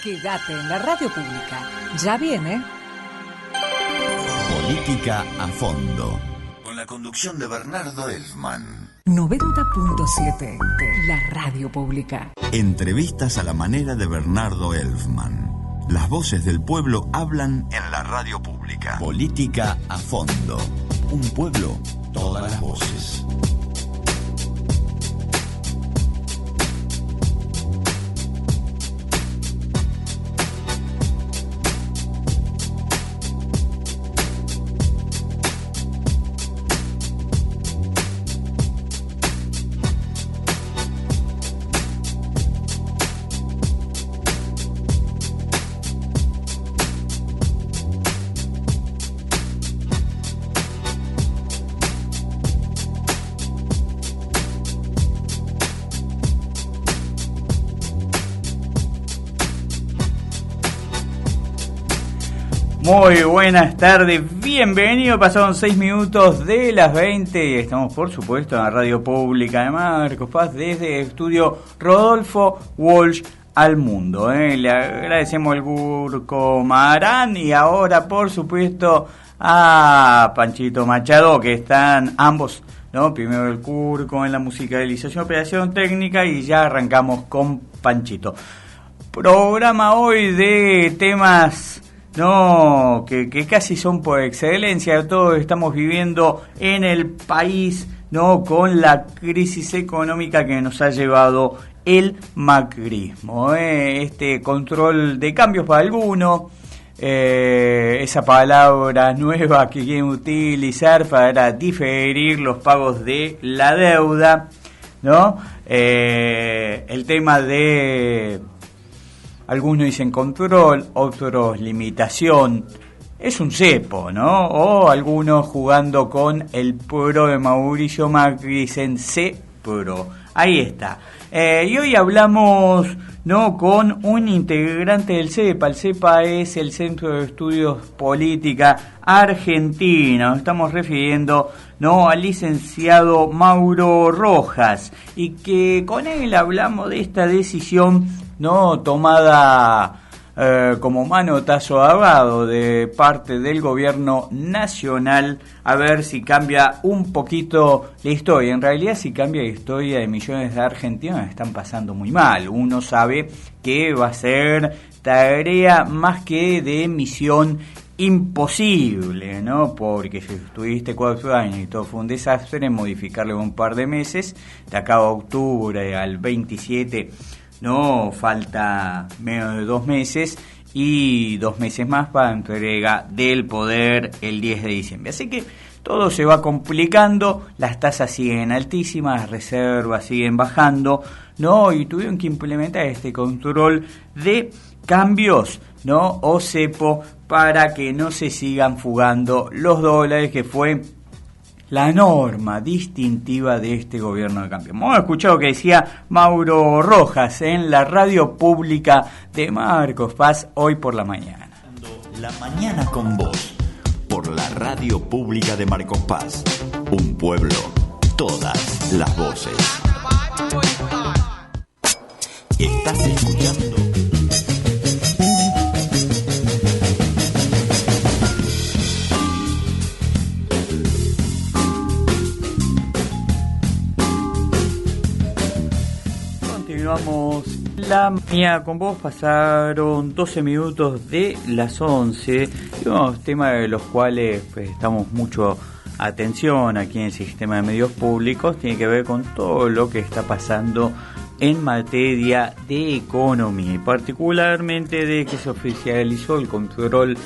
Quédate en la radio pública. Ya viene Política a fondo, con la conducción de Bernardo Elfman. 90.7, la radio pública. Entrevistas a la manera de Bernardo Elfman. Las voces del pueblo hablan en la radio pública. Política a fondo. Un pueblo, todas las voces. Muy buenas tardes, bienvenido, pasaron 6 minutos de las 20 y estamos por supuesto en la radio pública de Marcos Paz desde el estudio Rodolfo Walsh al mundo. Le agradecemos al Gurko Marán y ahora por supuesto a Panchito Machado, que están ambos, ¿no? Primero el Gurko en la musicalización, operación técnica, y ya arrancamos con Panchito. Programa hoy de temas, no, que casi son por excelencia. Todos estamos viviendo en el país, no, con la crisis económica que nos ha llevado el macrismo, este control de cambios para algunos, esa palabra nueva que quieren utilizar para diferir los pagos de la deuda, ¿no? El tema de, algunos dicen control, otros limitación. Es un cepo, ¿no? O algunos jugando con el pro de Mauricio Macri dicen CEPRO. Ahí está. Y hoy hablamos, ¿no?, con un integrante del CEPA. El CEPA es el Centro de Estudios Política Argentina. Nos estamos refiriendo, ¿no?, al licenciado Mauro Rojas. Y que con él hablamos de esta decisión, ¿no?, tomada como manotazo ahogado de parte del gobierno nacional, a ver si cambia un poquito la historia. En realidad, si cambia la historia de millones de argentinos, están pasando muy mal. Uno sabe que va a ser tarea más que de misión imposible, ¿no? Porque si estuviste 4 años y todo fue un desastre, modificarlo en un par de meses, de acá a octubre al 27, no, falta menos de 2 meses y 2 meses más para entrega del poder el 10 de diciembre. Así que todo se va complicando, las tasas siguen altísimas, las reservas siguen bajando, ¿no? Y tuvieron que implementar este control de cambios, ¿no?, o cepo, para que no se sigan fugando los dólares, que fue la norma distintiva de este gobierno de cambio. Hemos escuchado que decía Mauro Rojas en la radio pública de Marcos Paz hoy por la mañana. La mañana con vos, por la radio pública de Marcos Paz. Un pueblo, todas las voces. Estás escuchando Continuamos la mañana con vos, pasaron 12 minutos de las 11 y unos temas de los cuales prestamos mucho atención aquí en el sistema de medios públicos tiene que ver con todo lo que está pasando en materia de economía y particularmente de que se oficializó el control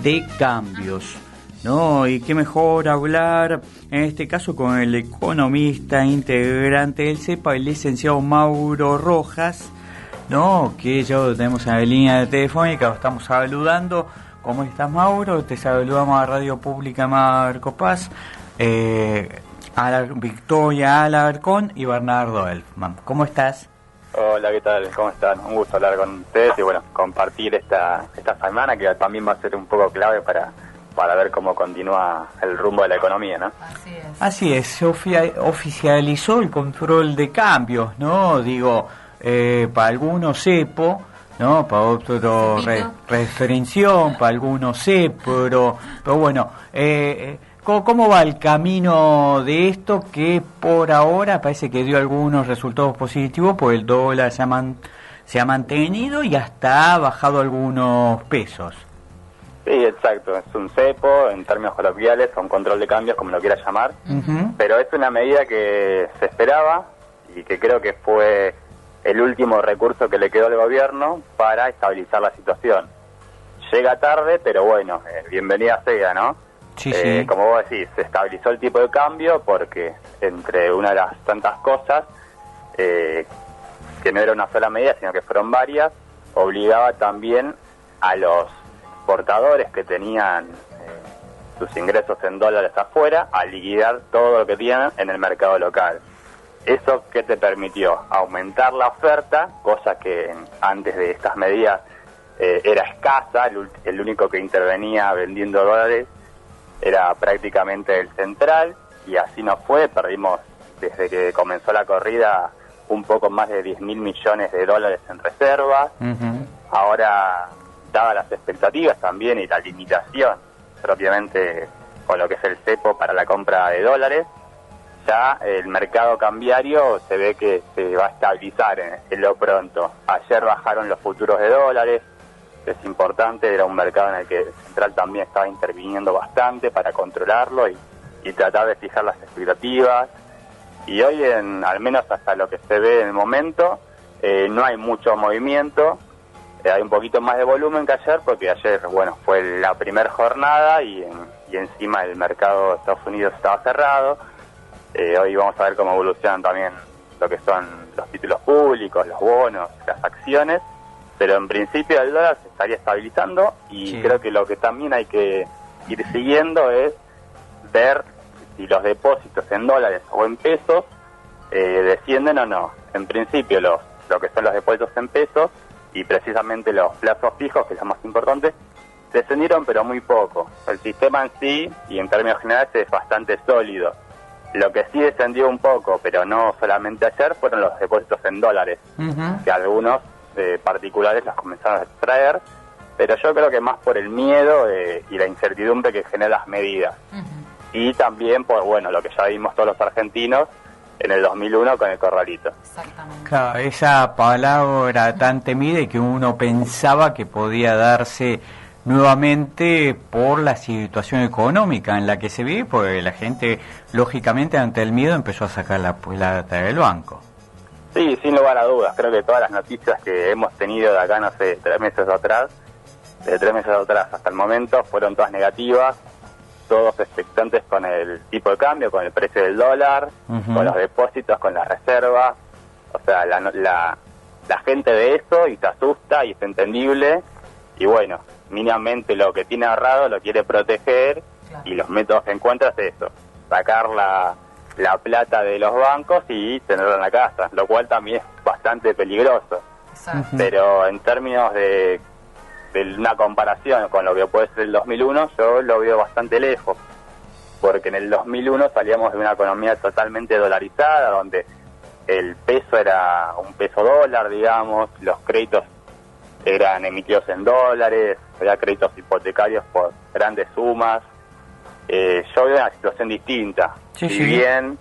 de cambios, ¿no? Y qué mejor hablar en este caso con el economista integrante del CEPA, el licenciado Mauro Rojas, ¿no?, que ya lo tenemos en la línea telefónica, lo estamos saludando. ¿Cómo estás, Mauro? Te saludamos a Radio Pública Marcos Paz, a Victoria Alarcón y Bernardo Elfman. ¿Cómo estás? Hola, ¿qué tal? ¿Cómo están? Un gusto hablar con ustedes y bueno, compartir esta semana que también va a ser un poco clave para ver cómo continúa el rumbo de la economía, ¿no? Así es, se oficializó el control de cambios, ¿no? Digo, para algunos cepo, ¿no? Para otro restricción, para algunos pero bueno, ¿cómo va el camino de esto que por ahora parece que dio algunos resultados positivos? Pues el dólar se ha mantenido y hasta ha bajado algunos pesos. Sí, exacto, es un cepo en términos coloquiales, o un control de cambios, como lo quieras llamar, pero es una medida que se esperaba y que creo que fue el último recurso que le quedó al gobierno para estabilizar la situación. Llega tarde, pero bueno, bienvenida sea, ¿no? Sí. Como vos decís, se estabilizó el tipo de cambio porque entre una de las tantas cosas, que no era una sola medida, sino que fueron varias, obligaba también a los exportadores que tenían sus ingresos en dólares afuera a liquidar todo lo que tienen en el mercado local. ¿Eso qué te permitió? Aumentar la oferta, cosa que antes de estas medidas era escasa, el único que intervenía vendiendo dólares era prácticamente el central, y así no fue, perdimos desde que comenzó la corrida un poco más de 10.000 millones de dólares en reservas. Ahora, dadas las expectativas también y la limitación propiamente con lo que es el cepo para la compra de dólares, ya el mercado cambiario se ve que se va a estabilizar en lo pronto. Ayer bajaron los futuros de dólares, es importante, era un mercado en el que el central también estaba interviniendo bastante para controlarlo y tratar de fijar las expectativas. Y hoy, al menos hasta lo que se ve en el momento, no hay mucho movimiento. Hay un poquito más de volumen que ayer, porque ayer, bueno, fue la primera jornada y encima el mercado de Estados Unidos estaba cerrado. Hoy vamos a ver cómo evolucionan también lo que son los títulos públicos, los bonos, las acciones, pero en principio el dólar se estaría estabilizando y creo que lo que también hay que ir siguiendo es ver si los depósitos en dólares o en pesos descienden o no. En principio lo que son los depósitos en pesos y precisamente los plazos fijos, que es lo más importante, descendieron pero muy poco. El sistema en sí y en términos generales es bastante sólido. Lo que sí descendió un poco, pero no solamente ayer, fueron los depósitos en dólares, que algunos particulares las comenzaron a extraer, pero yo creo que más por el miedo y la incertidumbre que generan las medidas. Y también por, bueno, lo que ya vimos todos los argentinos en el 2001 con el corralito. Exactamente. Claro, esa palabra tan temida y que uno pensaba que podía darse nuevamente por la situación económica en la que se vive, porque la gente, lógicamente, ante el miedo empezó a sacar la plata del banco. Sí, sin lugar a dudas. Creo que todas las noticias que hemos tenido de acá, no sé, 3 meses atrás hasta el momento, fueron todas negativas, todos expectantes con el tipo de cambio, con el precio del dólar, con los depósitos, con las reservas. O sea, la gente ve eso y se asusta y es entendible. Y bueno, mínimamente lo que tiene ahorrado lo quiere proteger, claro. Y los métodos que encuentra es eso, sacar la plata de los bancos y tenerla en la casa, lo cual también es bastante peligroso. Pero en términos de una comparación con lo que puede ser el 2001, yo lo veo bastante lejos, porque en el 2001 salíamos de una economía totalmente dolarizada, donde el peso era un peso dólar, digamos, los créditos eran emitidos en dólares, había créditos hipotecarios por grandes sumas. Yo veo una situación distinta. Si bien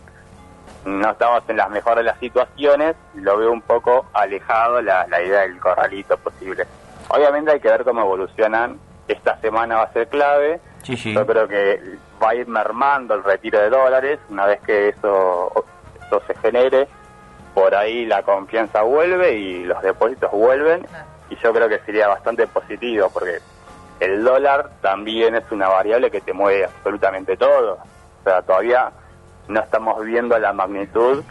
no estamos en las mejores de las situaciones, lo veo un poco alejado la idea del corralito posible. Obviamente hay que ver cómo evolucionan. Esta semana va a ser clave. Yo creo que va a ir mermando el retiro de dólares. Una vez que eso se genere, por ahí la confianza vuelve y los depósitos vuelven. Y yo creo que sería bastante positivo, porque el dólar también es una variable que te mueve absolutamente todo. O sea, todavía no estamos viendo la magnitud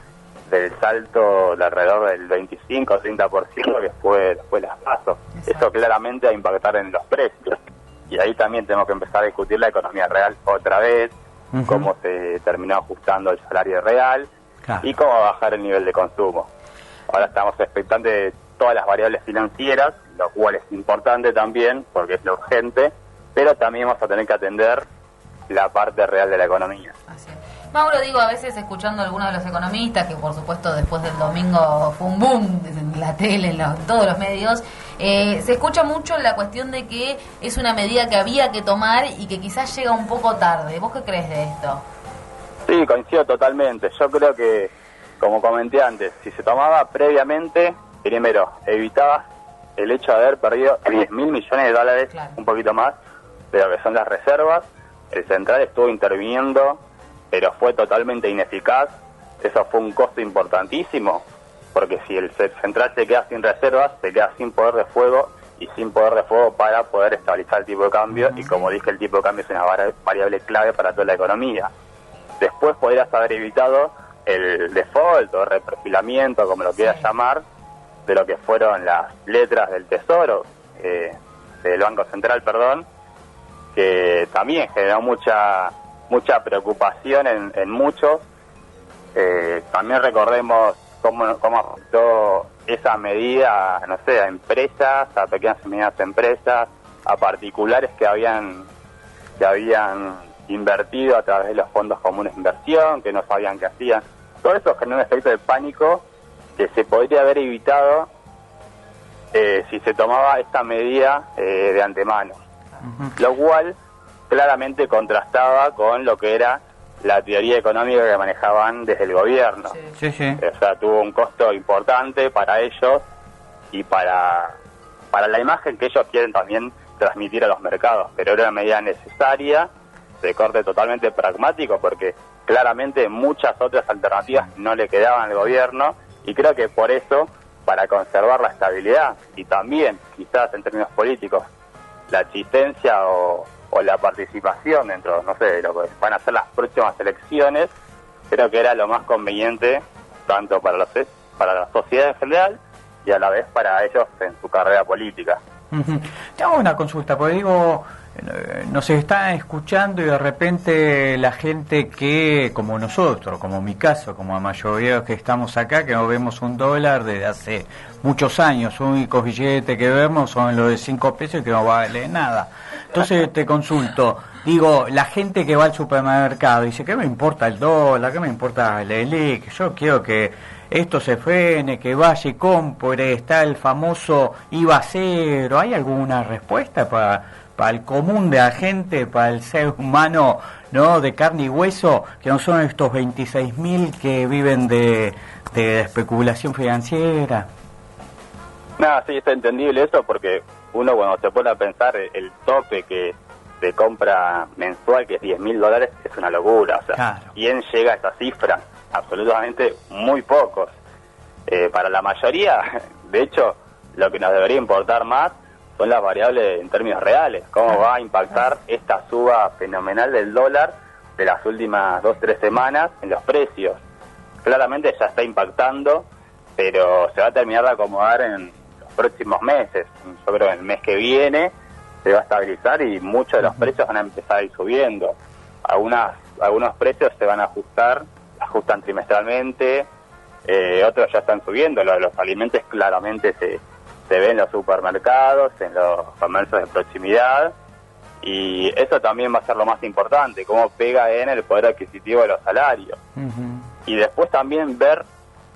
del salto de alrededor del 25 o 30% que fue las PASO. Eso claramente va a impactar en los precios. Y ahí también tenemos que empezar a discutir la economía real otra vez, cómo se terminó ajustando el salario real y cómo va a bajar el nivel de consumo. Ahora estamos expectantes de todas las variables financieras, lo cual es importante también porque es lo urgente, pero también vamos a tener que atender la parte real de la economía. Así es. Mauro, digo, a veces escuchando a algunos de los economistas, que por supuesto después del domingo fue un boom en la tele, en todos los medios, Se escucha mucho la cuestión de que es una medida que había que tomar y que quizás llega un poco tarde. ¿Vos qué crees de esto? Sí, coincido totalmente. Yo creo que, como comenté antes, si se tomaba previamente, primero, evitaba el hecho de haber perdido 10.000 millones de dólares, claro, un poquito más, de lo que son las reservas. El central estuvo interviniendo, pero fue totalmente ineficaz. Eso fue un costo importantísimo, porque si el central se queda sin reservas, se queda sin poder de fuego, y sin poder de fuego para poder estabilizar el tipo de cambio, y como dije, el tipo de cambio es una variable clave para toda la economía. Después podrías haber evitado el default o reperfilamiento, como lo quieras llamar, de lo que fueron las letras del Tesoro, del Banco Central, perdón, que también generó mucha preocupación en muchos. También recordemos cómo afectó esa medida, no sé, a empresas, a pequeñas y medianas empresas, a particulares que habían invertido a través de los fondos comunes de inversión, que no sabían qué hacían. Todo eso generó un efecto de pánico que se podría haber evitado si se tomaba esta medida de antemano. Lo cual claramente contrastaba con lo que era la teoría económica que manejaban desde el gobierno. Sí, sí. O sea, tuvo un costo importante para ellos y para la imagen que ellos quieren también transmitir a los mercados, pero era una medida necesaria, de corte totalmente pragmático, porque claramente muchas otras alternativas no le quedaban al gobierno, y creo que por eso, para conservar la estabilidad y también, quizás en términos políticos, la existencia o la participación dentro, no sé, de lo que van a ser las próximas elecciones, creo que era lo más conveniente tanto para la sociedad en general y a la vez para ellos en su carrera política. Te hago una consulta, porque digo, nos están escuchando y de repente la gente que, como nosotros, como mi caso, como la mayoría de los que estamos acá, que no vemos un dólar desde hace muchos años, los únicos billetes que vemos son los de 5 pesos y que no vale nada. Entonces te consulto, digo, la gente que va al supermercado dice, ¿qué me importa el dólar? ¿Qué me importa el ELIC? Yo quiero que esto se frene, que vaya y compre, está el famoso IVA cero. ¿Hay alguna respuesta para el común de la gente, para el ser humano, no, de carne y hueso, que no son estos 26.000 que viven de especulación financiera? Nada, sí, está entendible eso, porque uno cuando se pone a pensar el tope que de compra mensual, que es $10.000, es una locura. O sea, claro. ¿Quién llega a esa cifra? Absolutamente muy pocos. Para la mayoría, de hecho, lo que nos debería importar más son las variables en términos reales. ¿Cómo va a impactar esta suba fenomenal del dólar de las últimas 2-3 semanas en los precios? Claramente ya está impactando, pero se va a terminar de acomodar en los próximos meses. Yo creo que el mes que viene se va a estabilizar y muchos de los precios van a empezar a ir subiendo. Algunos precios se van a ajustan trimestralmente, otros ya están subiendo. Lo de los alimentos claramente se ve en los supermercados, en los comercios de proximidad, y eso también va a ser lo más importante, cómo pega en el poder adquisitivo de los salarios. Y después también ver,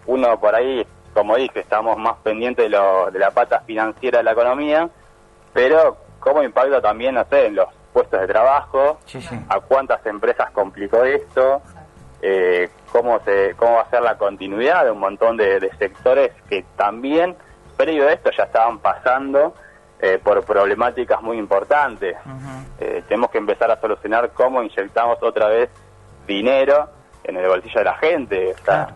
uno por ahí, como dije, estamos más pendientes de la pata financiera de la economía, pero cómo impacta también, no sé, en los puestos de trabajo, a cuántas empresas complicó esto, cómo va a ser la continuidad de un montón de sectores que también, previo a esto, ya estaban pasando por problemáticas muy importantes. Tenemos que empezar a solucionar cómo inyectamos otra vez dinero en el bolsillo de la gente, o sea,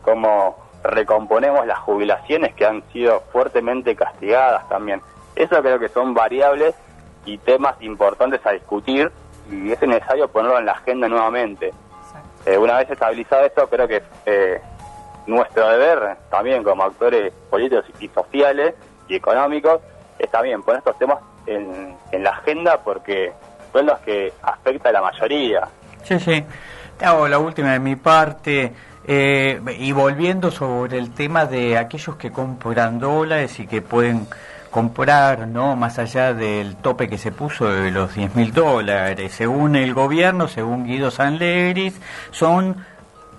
cómo recomponemos las jubilaciones que han sido fuertemente castigadas también. Eso creo que son variables y temas importantes a discutir, y es necesario ponerlo en la agenda nuevamente. Una vez estabilizado esto, creo que nuestro deber también como actores políticos y sociales y económicos es también poner estos temas en la agenda, porque son los que afecta a la mayoría. Sí. Te hago la última de mi parte, y volviendo sobre el tema de aquellos que compran dólares y que pueden comprar, ¿no?, más allá del tope que se puso de los $10.000. Según el gobierno, según Guido Sanleris, son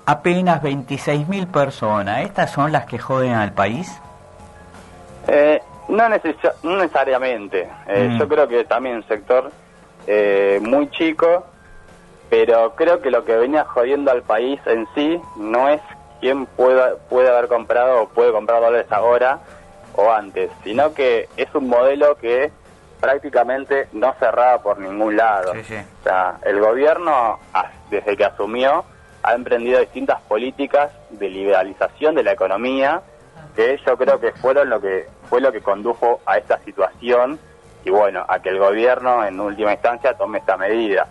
apenas 26.000 personas. ¿Estas son las que joden al país? No necesariamente. Yo creo que también un sector muy chico, pero creo que lo que venía jodiendo al país en sí no es quién puede haber comprado o puede comprar dólares ahora o antes, sino que es un modelo que prácticamente no cerraba por ningún lado. Sí, sí. O sea, el gobierno, desde que asumió, ha emprendido distintas políticas de liberalización de la economía, que yo creo que fue lo que condujo a esta situación y bueno, a que el gobierno en última instancia tome esta medida.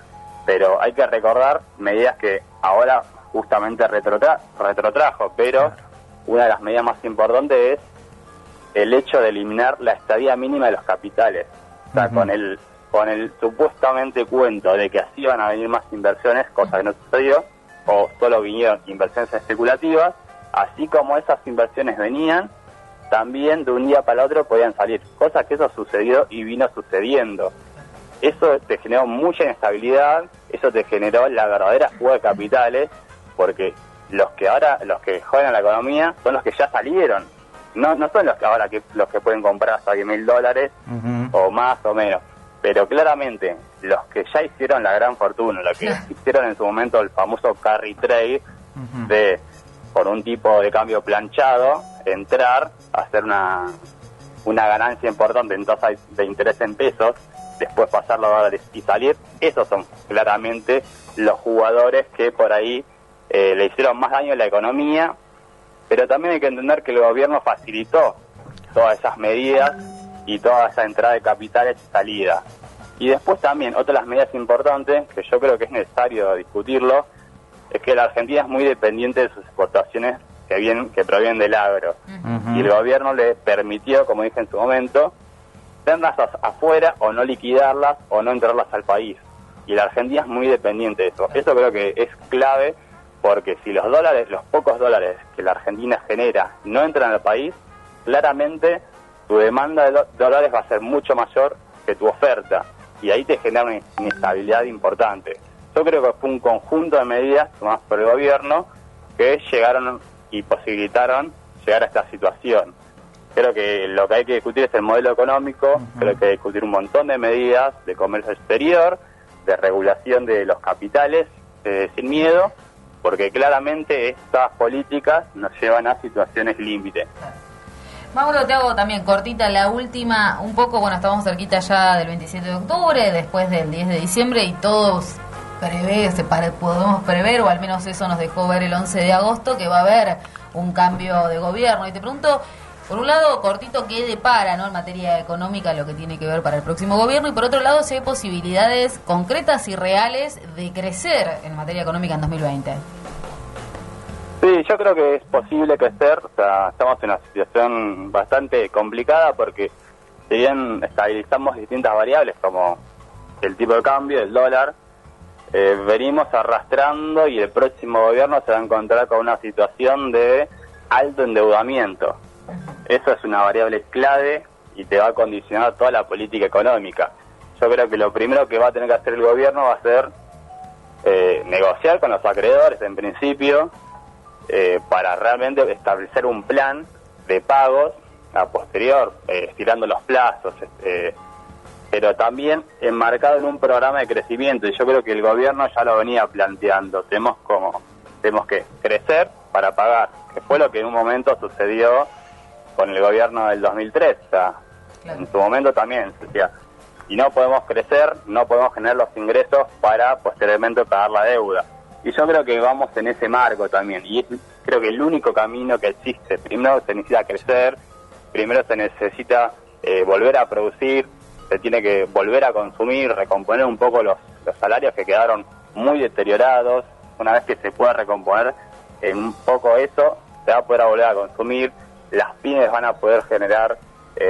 Pero hay que recordar medidas que ahora justamente retrotrajo, pero una de las medidas más importantes es el hecho de eliminar la estadía mínima de los capitales. O sea, con el supuestamente cuento de que así van a venir más inversiones, cosa que no sucedió, o solo vinieron inversiones especulativas, así como esas inversiones venían, también de un día para el otro podían salir, cosa que eso sucedió y vino sucediendo. Eso te generó mucha inestabilidad, eso te generó la verdadera fuga de capitales, porque los que joden a la economía son los que ya salieron, no son los que ahora los que pueden comprar hasta $1.000 o más o menos, pero claramente los que ya hicieron la gran fortuna, los que hicieron en su momento el famoso carry trade de por un tipo de cambio planchado, entrar, hacer una ganancia importante en tasa de interés en pesos, después pasarlo a dólares y salir, esos son claramente los jugadores que por ahí le hicieron más daño a la economía, pero también hay que entender que el gobierno facilitó todas esas medidas y toda esa entrada de capitales y salida. Y después también, otra de las medidas importantes, que yo creo que es necesario discutirlo, es que la Argentina es muy dependiente de sus exportaciones que provienen del agro. Y el gobierno le permitió, como dije en su momento, tenerlas afuera o no liquidarlas o no entrarlas al país. Y la Argentina es muy dependiente de eso. Eso creo que es clave, porque si los pocos dólares que la Argentina genera no entran al país, claramente tu demanda de dólares va a ser mucho mayor que tu oferta. Y ahí te genera una inestabilidad importante. Yo creo que fue un conjunto de medidas tomadas por el gobierno que llegaron y posibilitaron llegar a esta situación. Creo que lo que hay que discutir es el modelo económico, creo que hay que discutir un montón de medidas de comercio exterior, de regulación de los capitales, sin miedo, porque claramente estas políticas nos llevan a situaciones límite. Mauro, te hago también cortita la última, un poco, bueno, estamos cerquita ya del 27 de octubre, después del 10 de diciembre y todos podemos prever, o al menos eso nos dejó ver el 11 de agosto, que va a haber un cambio de gobierno. Y te pregunto, por un lado, cortito, ¿qué depara, ¿no?, en materia económica lo que tiene que ver para el próximo gobierno? Y por otro lado, si hay posibilidades concretas y reales de crecer en materia económica en 2020. Sí, yo creo que es posible crecer. O sea, estamos en una situación bastante complicada porque si bien estabilizamos distintas variables como el tipo de cambio, el dólar, venimos arrastrando y el próximo gobierno se va a encontrar con una situación de alto endeudamiento. Eso es una variable clave y te va a condicionar toda la política económica. Yo creo que lo primero que va a tener que hacer el gobierno va a ser negociar con los acreedores en principio, para realmente establecer un plan de pagos a posterior, estirando los plazos, pero también enmarcado en un programa de crecimiento. Y yo creo que el gobierno ya lo venía planteando. Tenemos que crecer para pagar, que fue lo que en un momento sucedió con el gobierno del 2003. O sea, claro, en su momento también se decía, y no podemos crecer, no podemos generar los ingresos para posteriormente pagar la deuda. Y yo creo que vamos en ese marco también, y creo que el único camino que existe, primero se necesita crecer, primero se necesita volver a producir, se tiene que volver a consumir, recomponer un poco los salarios que quedaron muy deteriorados. Una vez que se pueda recomponer un poco eso, se va a poder volver a consumir, las pymes van a poder generar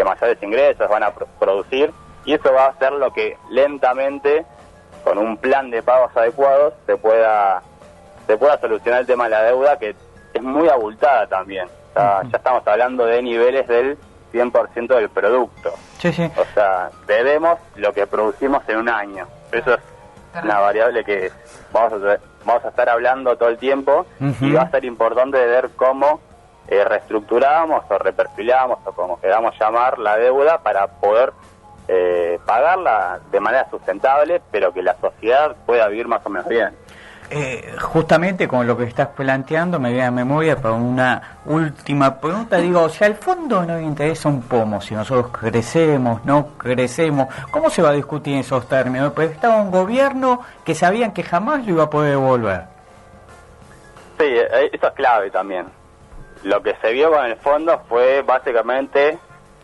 mayores ingresos, van a producir, y eso va a hacer lo que lentamente, con un plan de pagos adecuados, se pueda solucionar el tema de la deuda, que es muy abultada también. O sea, ya estamos hablando de niveles del 100% del producto. Sí, sí. O sea, debemos lo que producimos en un año. Eso es una variable que vamos a estar hablando todo el tiempo, y va a ser importante ver cómo reestructuramos o reperfilábamos o como queramos llamar la deuda para poder pagarla de manera sustentable, pero que la sociedad pueda vivir más o menos bien. Justamente con lo que estás planteando me viene a memoria para una última pregunta. Digo, si al fondo no le interesa un pomo, si nosotros crecemos, no crecemos, ¿cómo se va a discutir en esos términos? Pues estaba un gobierno que sabían que jamás lo iba a poder devolver. Sí, eso es clave también. Lo que se vio con el fondo fue básicamente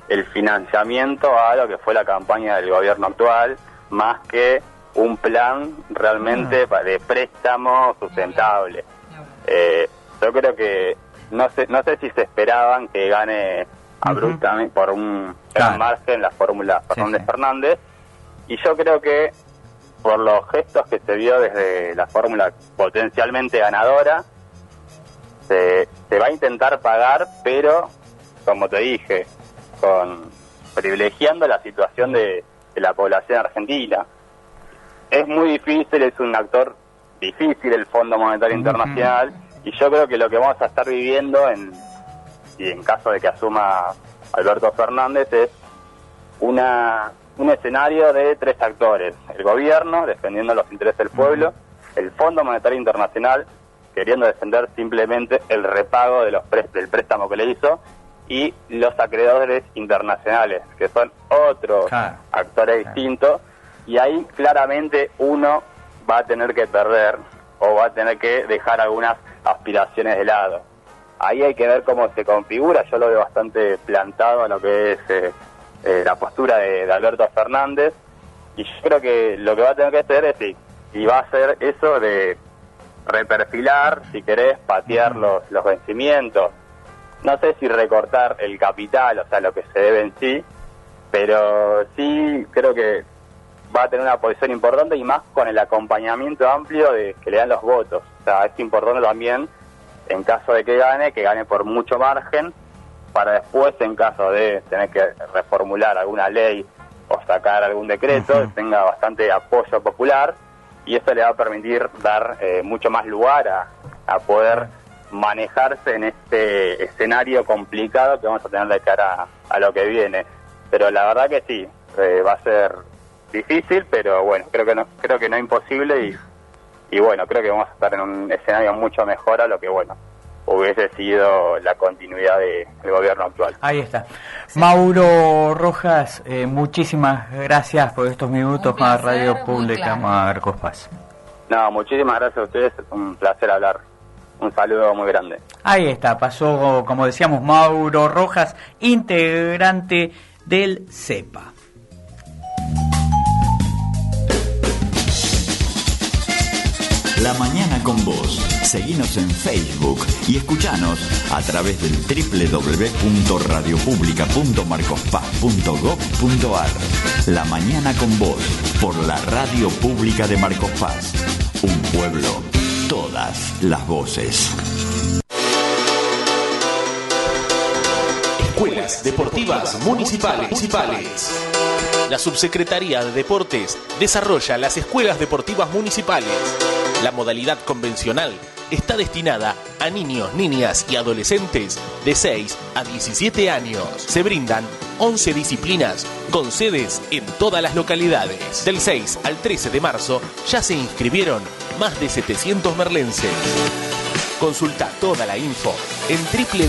el financiamiento a lo que fue la campaña del gobierno actual, más que un plan realmente de préstamo sustentable. Yo creo que no sé si se esperaban que gane abruptamente por un gran margen la fórmula Fernández, y yo creo que por los gestos que se vio desde la fórmula potencialmente ganadora, se va a intentar pagar, pero como te dije, privilegiando la situación de la población argentina. Es muy difícil, es un actor difícil el Fondo Monetario Internacional, y yo creo que lo que vamos a estar viviendo en caso de que asuma Alberto Fernández es un escenario de tres actores: el gobierno defendiendo los intereses del pueblo, el Fondo Monetario Internacional queriendo defender simplemente el repago de del préstamo que le hizo, y los acreedores internacionales, que son otros actores distintos. Y ahí claramente uno va a tener que perder o va a tener que dejar algunas aspiraciones de lado. Ahí hay que ver cómo se configura. Yo lo veo bastante plantado a lo que es la postura de Alberto Fernández, y yo creo que lo que va a tener que hacer es, y va a hacer eso de reperfilar, si querés, patear los vencimientos. No sé si recortar el capital, o sea, lo que se debe en sí, pero sí creo que va a tener una posición importante, y más con el acompañamiento amplio que le dan los votos. O sea, es importante también, en caso de que gane por mucho margen, para después, en caso de tener que reformular alguna ley o sacar algún decreto, tenga bastante apoyo popular, y eso le va a permitir dar mucho más lugar a poder manejarse en este escenario complicado que vamos a tener de cara a lo que viene. Pero la verdad que sí, va a ser difícil, pero bueno, creo que no imposible, y bueno, creo que vamos a estar en un escenario mucho mejor a lo que, bueno, hubiese sido la continuidad del gobierno actual. Ahí está. Mauro Rojas, muchísimas gracias por estos minutos con la Radio Pública Marcos Paz. No, muchísimas gracias a ustedes, es un placer hablar. Un saludo muy grande. Ahí está, pasó, como decíamos, Mauro Rojas, integrante del CEPA. La mañana con vos. Seguinos en Facebook y escuchanos a través del www.radiopublica.marcospaz.gov.ar. La mañana con vos, por la Radio Pública de Marcos Paz. Un pueblo, todas las voces. Escuelas Deportivas Municipales. La Subsecretaría de Deportes desarrolla las escuelas deportivas municipales. La modalidad convencional está destinada a niños, niñas y adolescentes de 6 a 17 años. Se brindan 11 disciplinas con sedes en todas las localidades. Del 6 al 13 de marzo ya se inscribieron más de 700 merlenses. Consulta toda la info en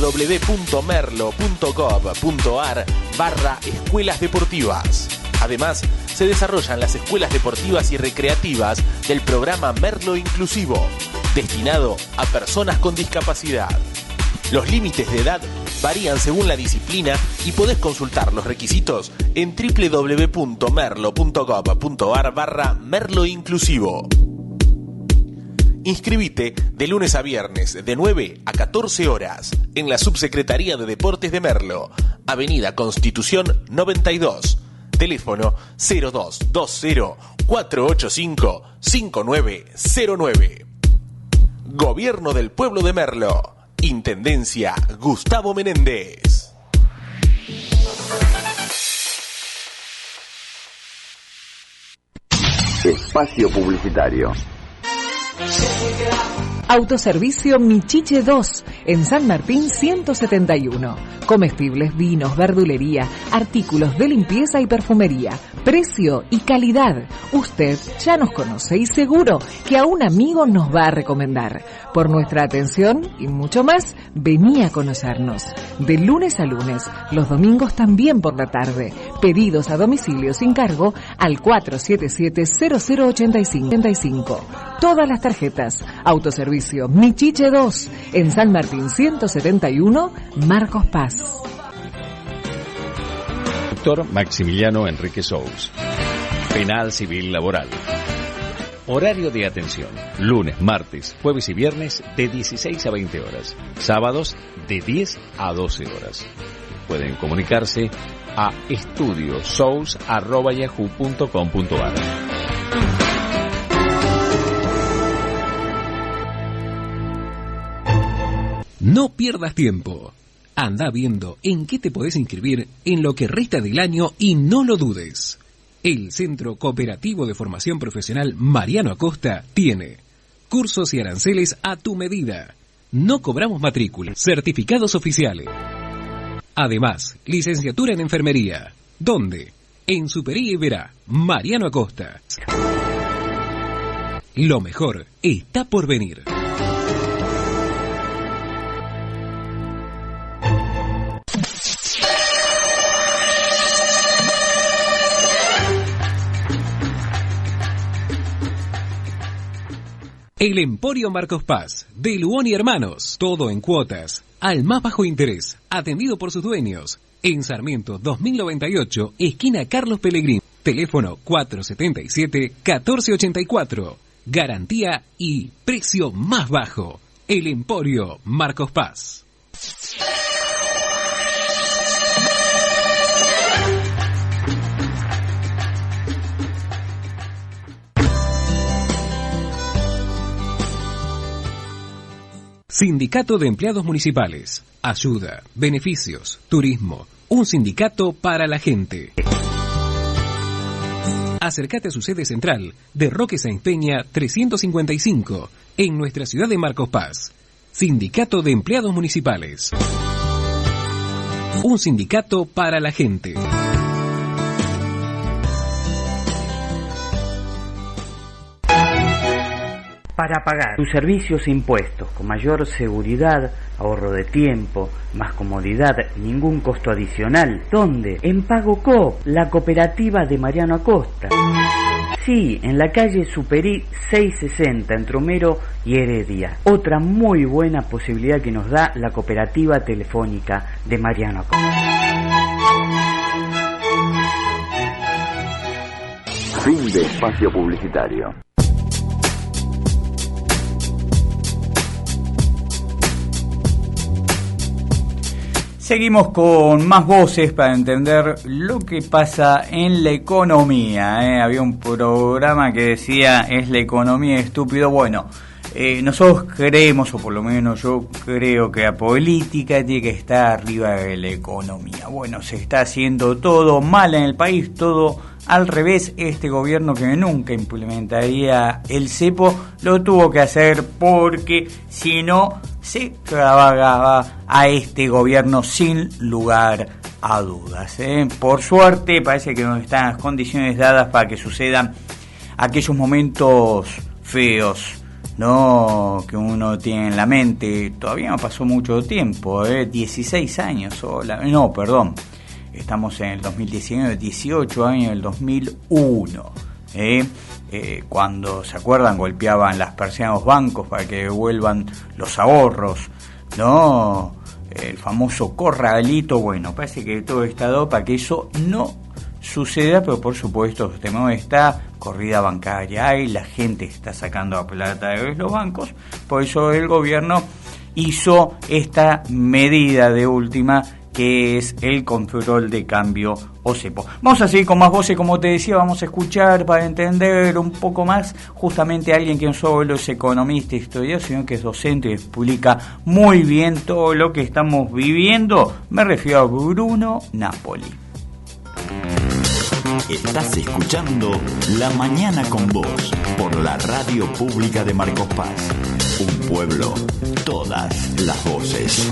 www.merlo.gov.ar/escuelas deportivas. Además, se desarrollan las escuelas deportivas y recreativas del programa Merlo Inclusivo, destinado a personas con discapacidad. Los límites de edad varían según la disciplina y podés consultar los requisitos en www.merlo.gov.ar/Merlo Inclusivo. Inscribite de lunes a viernes de 9 a 14 horas en la Subsecretaría de Deportes de Merlo, Avenida Constitución 92. Teléfono 0220-485-5909. Gobierno del Pueblo de Merlo. Intendencia Gustavo Menéndez. Espacio publicitario. Autoservicio Michiche 2, en San Martín 171. Comestibles, vinos, verdulería, artículos de limpieza y perfumería, precio y calidad. Usted ya nos conoce y seguro que a un amigo nos va a recomendar. Por nuestra atención y mucho más, vení a conocernos. De lunes a lunes, los domingos también por la tarde. Pedidos a domicilio sin cargo al 477-0085. Todas las tarjetas. Autoservicio Michiche 2 en San Martín 171, Marcos Paz. Doctor Maximiliano Enrique Sous. Penal Civil Laboral. Horario de atención: lunes, martes, jueves y viernes de 16 a 20 horas. Sábados de 10 a 12 horas. Pueden comunicarse a estudiosous@yahoo.com.ar. No pierdas tiempo. Anda viendo en qué te podés inscribir en lo que resta del año y no lo dudes. El Centro Cooperativo de Formación Profesional Mariano Acosta tiene cursos y aranceles a tu medida. No cobramos matrícula, certificados oficiales. Además, licenciatura en enfermería. ¿Dónde? En Supería Iberá, Mariano Acosta. Lo mejor está por venir. El Emporio Marcos Paz, de Luón y Hermanos, todo en cuotas, al más bajo interés, atendido por sus dueños, en Sarmiento 2098, esquina Carlos Pellegrín, teléfono 477-1484, garantía y precio más bajo. El Emporio Marcos Paz. Sindicato de Empleados Municipales. Ayuda, beneficios, turismo. Un sindicato para la gente. Acércate a su sede central de Roque Sáenz Peña 355 en nuestra ciudad de Marcos Paz. Sindicato de Empleados Municipales. Un sindicato para la gente. Para pagar tus servicios e impuestos con mayor seguridad, ahorro de tiempo, más comodidad, ningún costo adicional. ¿Dónde? En Pago Coop, la cooperativa de Mariano Acosta. Sí, en la calle Superí 660, entre Homero y Heredia. Otra muy buena posibilidad que nos da la cooperativa telefónica de Mariano Acosta. Fin de espacio publicitario. Seguimos con más voces para entender lo que pasa en la economía. Había un programa que decía, ¿es la economía estúpido? Bueno, nosotros creemos, o por lo menos yo creo, que la política tiene que estar arriba de la economía. Bueno, se está haciendo todo mal en el país, todo al revés. Este gobierno, que nunca implementaría el cepo, lo tuvo que hacer porque si no se trabajaba a este gobierno sin lugar a dudas. Por suerte parece que nos están las condiciones dadas para que sucedan aquellos momentos feos, ¿no?, que uno tiene en la mente. Todavía no pasó mucho tiempo, 16 años, estamos en el 2019, 18 años del 2001, cuando, ¿se acuerdan?, golpeaban las persianas a los bancos para que devuelvan los ahorros, ¿no? El famoso corralito. Bueno, parece que todo está dado para que eso no suceda, pero por supuesto está corrida bancaria, hay, la gente está sacando la plata de los bancos, por eso el gobierno hizo esta medida de última, que es el control de cambio o cepo. Vamos a seguir con más voces, como te decía, vamos a escuchar para entender un poco más justamente a alguien que no solo es economista y historiador, sino que es docente y explica muy bien todo lo que estamos viviendo. Me refiero a Bruno Napoli. Estás escuchando La Mañana con Vos por la Radio Pública de Marcos Paz. Un pueblo, todas las voces.